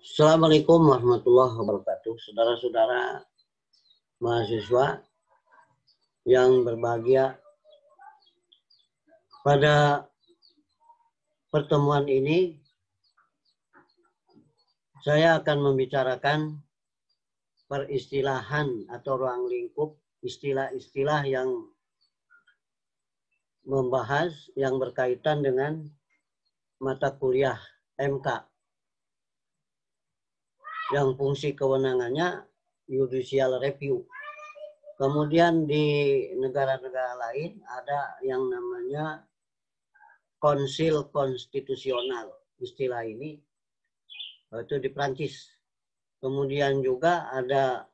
Assalamualaikum warahmatullahi wabarakatuh. Saudara-saudara mahasiswa yang berbahagia, pada pertemuan ini saya akan membicarakan peristilahan atau ruang lingkup istilah-istilah yang membahas yang berkaitan dengan mata kuliah MK yang fungsi kewenangannya judicial review. Kemudian di negara-negara lain ada yang namanya konsil konstitusional, istilah ini itu di Prancis. Kemudian juga ada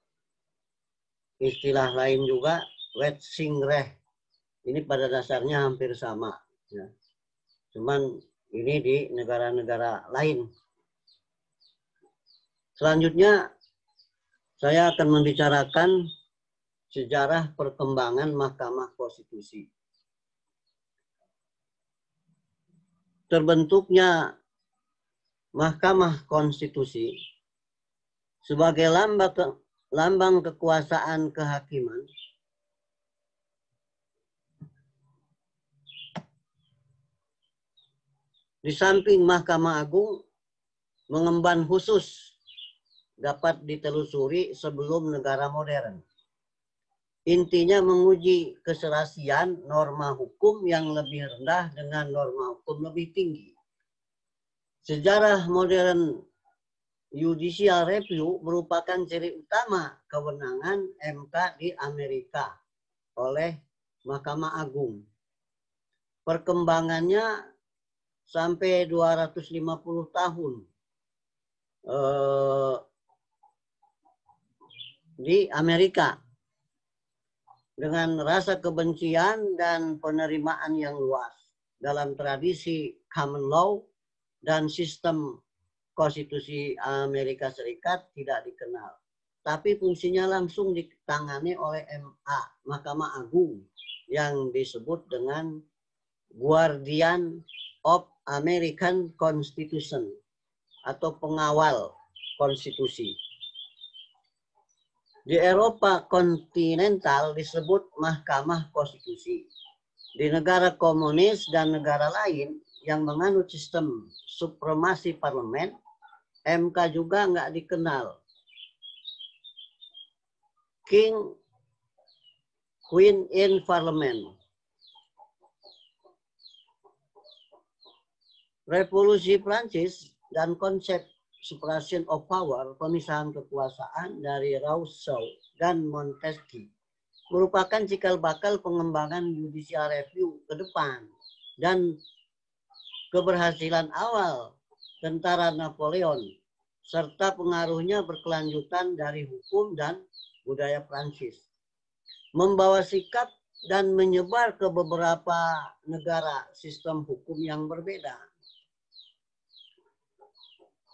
istilah lain juga, Wettsingrecht. Ini pada dasarnya hampir sama, ya. Cuman ini di negara-negara lain. Selanjutnya saya akan membicarakan sejarah perkembangan Mahkamah Konstitusi. Terbentuknya Mahkamah Konstitusi sebagai lambang kekuasaan kehakiman di samping Mahkamah Agung mengemban khusus dapat ditelusuri sebelum negara modern. Intinya menguji keserasian norma hukum yang lebih rendah dengan norma hukum lebih tinggi. Sejarah modern judicial review merupakan ciri utama kewenangan MK di Amerika oleh Mahkamah Agung. Perkembangannya sampai 250 tahun di Amerika dengan rasa kebencian dan penerimaan yang luas dalam tradisi common law dan sistem konstitusi Amerika Serikat tidak dikenal. Tapi fungsinya langsung ditangani oleh MA, Mahkamah Agung, yang disebut dengan Guardian of American Constitution atau pengawal konstitusi. Di Eropa kontinental disebut Mahkamah Konstitusi. Di negara komunis dan negara lain yang menganut sistem supremasi parlemen, MK juga nggak dikenal. King, Queen in Parliament. Revolusi Prancis dan konsep separation of power, pemisahan kekuasaan dari Rousseau dan Montesquieu merupakan cikal bakal pengembangan judicial review ke depan dan keberhasilan awal tentara Napoleon serta pengaruhnya berkelanjutan dari hukum dan budaya Prancis. Membawa sikap dan menyebar ke beberapa negara sistem hukum yang berbeda.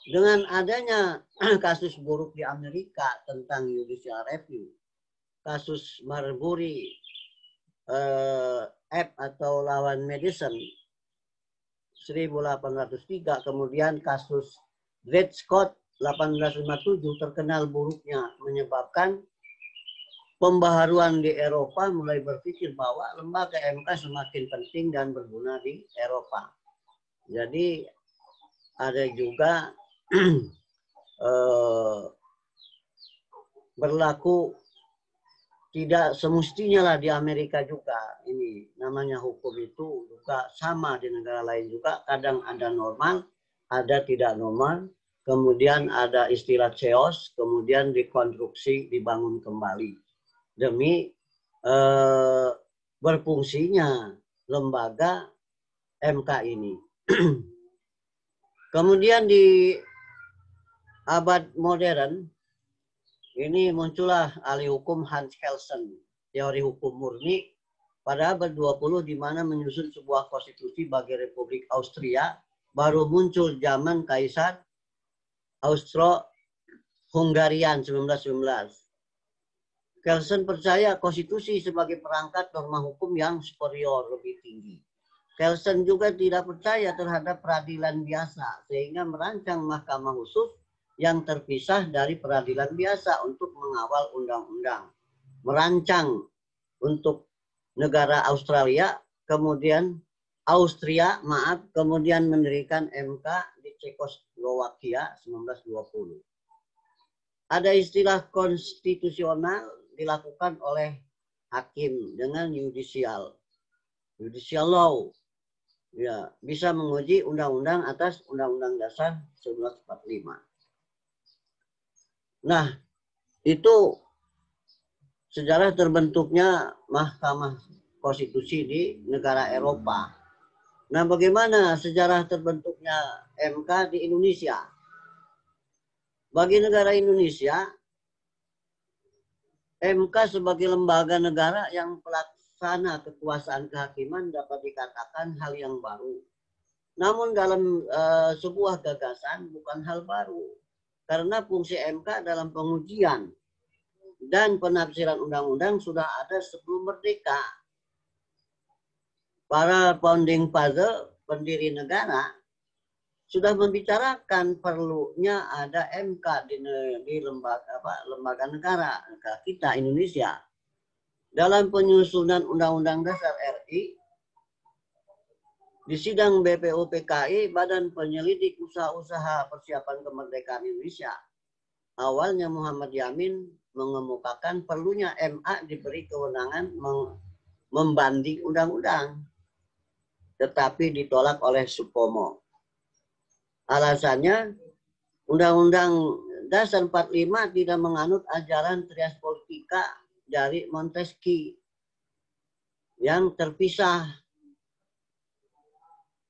Dengan adanya kasus buruk di Amerika tentang judicial review, kasus Marbury Act atau lawan Madison 1803, kemudian kasus Dred Scott 1857 terkenal buruknya, menyebabkan pembaharuan di Eropa mulai berpikir bahwa lembaga MK semakin penting dan berguna di Eropa. Jadi ada juga berlaku tidak semestinya lah di Amerika juga. Ini namanya hukum itu juga sama di negara lain juga. Kadang ada normal, ada tidak normal. Kemudian ada istilah chaos, kemudian dikonstruksi, dibangun kembali. Demi berfungsinya lembaga MK ini. Kemudian di abad modern, ini muncullah ahli hukum Hans Kelsen, teori hukum murni pada abad 20 di mana menyusun sebuah konstitusi bagi Republik Austria baru muncul zaman Kaisar Austro-Hungarian 1919. Kelsen percaya konstitusi sebagai perangkat norma hukum yang superior, lebih tinggi. Kelsen juga tidak percaya terhadap peradilan biasa sehingga merancang mahkamah khusus yang terpisah dari peradilan biasa untuk mengawal undang-undang. Merancang untuk negara Austria, kemudian kemudian mendirikan MK di Cekoslowakia 1920. Ada istilah konstitusional dilakukan oleh hakim dengan judicial law. Ya, bisa menguji undang-undang atas Undang-Undang Dasar 1945. Nah, itu sejarah terbentuknya Mahkamah Konstitusi di negara Eropa. Nah, bagaimana sejarah terbentuknya MK di Indonesia? Bagi negara Indonesia, MK sebagai lembaga negara yang pelaksana kekuasaan kehakiman dapat dikatakan hal yang baru. Namun dalam sebuah gagasan bukan hal baru. Karena fungsi MK dalam pengujian dan penafsiran undang-undang sudah ada sebelum merdeka. Para founding father, pendiri negara, sudah membicarakan perlunya ada MK di lembaga negara kita Indonesia. Dalam penyusunan Undang-Undang Dasar RI, di sidang BPUPKI, Badan Penyelidik Usaha-Usaha Persiapan Kemerdekaan Indonesia, awalnya Muhammad Yamin mengemukakan perlunya MA diberi kewenangan membanding undang-undang, tetapi ditolak oleh Supomo. Alasannya, Undang-Undang Dasar 45 tidak menganut ajaran trias politika dari Montesquieu yang terpisah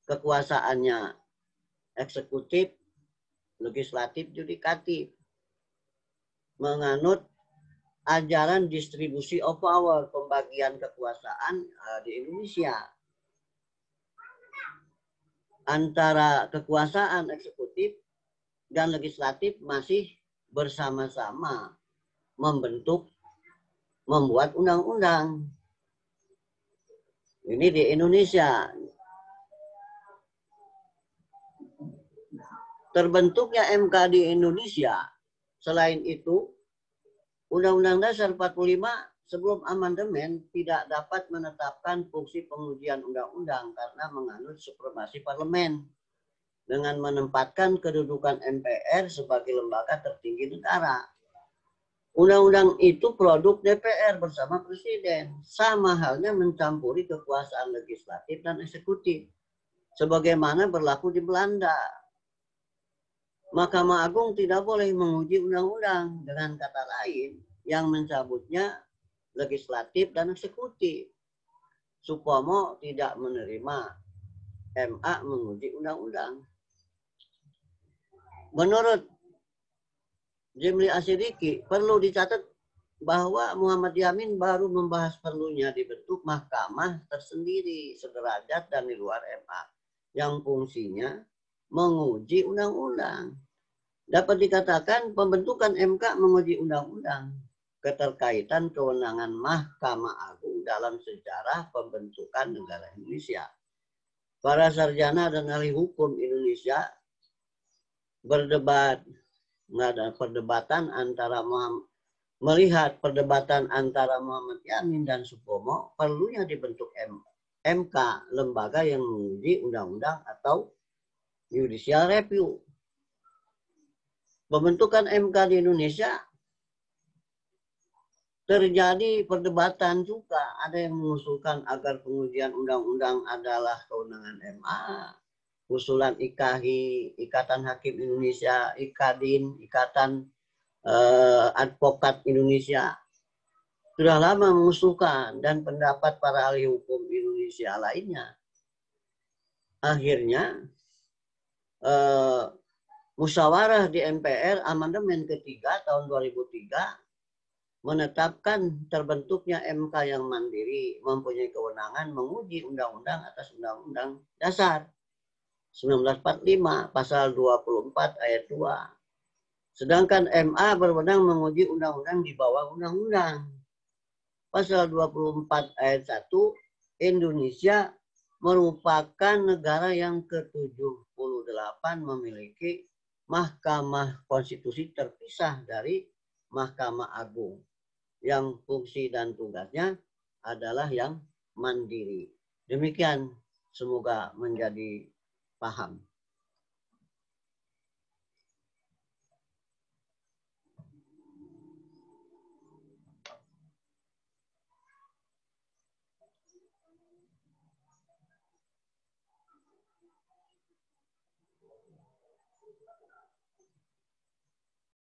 kekuasaannya eksekutif, legislatif, yudikatif. Menganut ajaran distribusi of power, pembagian kekuasaan di Indonesia. Antara kekuasaan eksekutif dan legislatif masih bersama-sama membuat undang-undang. Ini di Indonesia. Terbentuknya MK di Indonesia. Selain itu, Undang-Undang Dasar 45 sebelum amandemen tidak dapat menetapkan fungsi pengujian undang-undang karena menganut supremasi parlemen dengan menempatkan kedudukan MPR sebagai lembaga tertinggi negara. Undang-undang itu produk DPR bersama Presiden, sama halnya mencampuri kekuasaan legislatif dan eksekutif, sebagaimana berlaku di Belanda. Mahkamah Agung tidak boleh menguji undang-undang, dengan kata lain yang mencabutnya legislatif dan eksekutif. Supomo tidak menerima MA menguji undang-undang. Menurut Jimli Asyidiki, perlu dicatat bahwa Muhammad Yamin baru membahas perlunya dibentuk mahkamah tersendiri sederajat dan di luar MA yang fungsinya menguji undang-undang. Dapat dikatakan pembentukan MK menguji undang-undang, keterkaitan kewenangan Mahkamah Agung dalam sejarah pembentukan negara Indonesia. Para sarjana dan ahli hukum Indonesia melihat perdebatan antara Muhammad Yamin dan Supomo, perlunya dibentuk MK, lembaga yang menguji undang-undang atau judicial review. Pembentukan MK di Indonesia terjadi perdebatan juga. Ada yang mengusulkan agar pengujian undang-undang adalah kewenangan MA. Usulan IKHI, Ikatan Hakim Indonesia, IKADIN, Ikatan Advokat Indonesia, sudah lama mengusulkan, dan pendapat para ahli hukum Indonesia lainnya. Akhirnya, musyawarah di MPR amandemen ketiga tahun 2003 menetapkan terbentuknya MK yang mandiri, mempunyai kewenangan menguji undang-undang atas Undang-Undang Dasar 1945 pasal 24 ayat 2. Sedangkan MA berwenang menguji undang-undang di bawah undang-undang. Pasal 24 ayat 1, Indonesia merupakan negara yang ke-78 memiliki Mahkamah Konstitusi terpisah dari Mahkamah Agung yang fungsi dan tugasnya adalah yang mandiri. Demikian, semoga menjadi paham.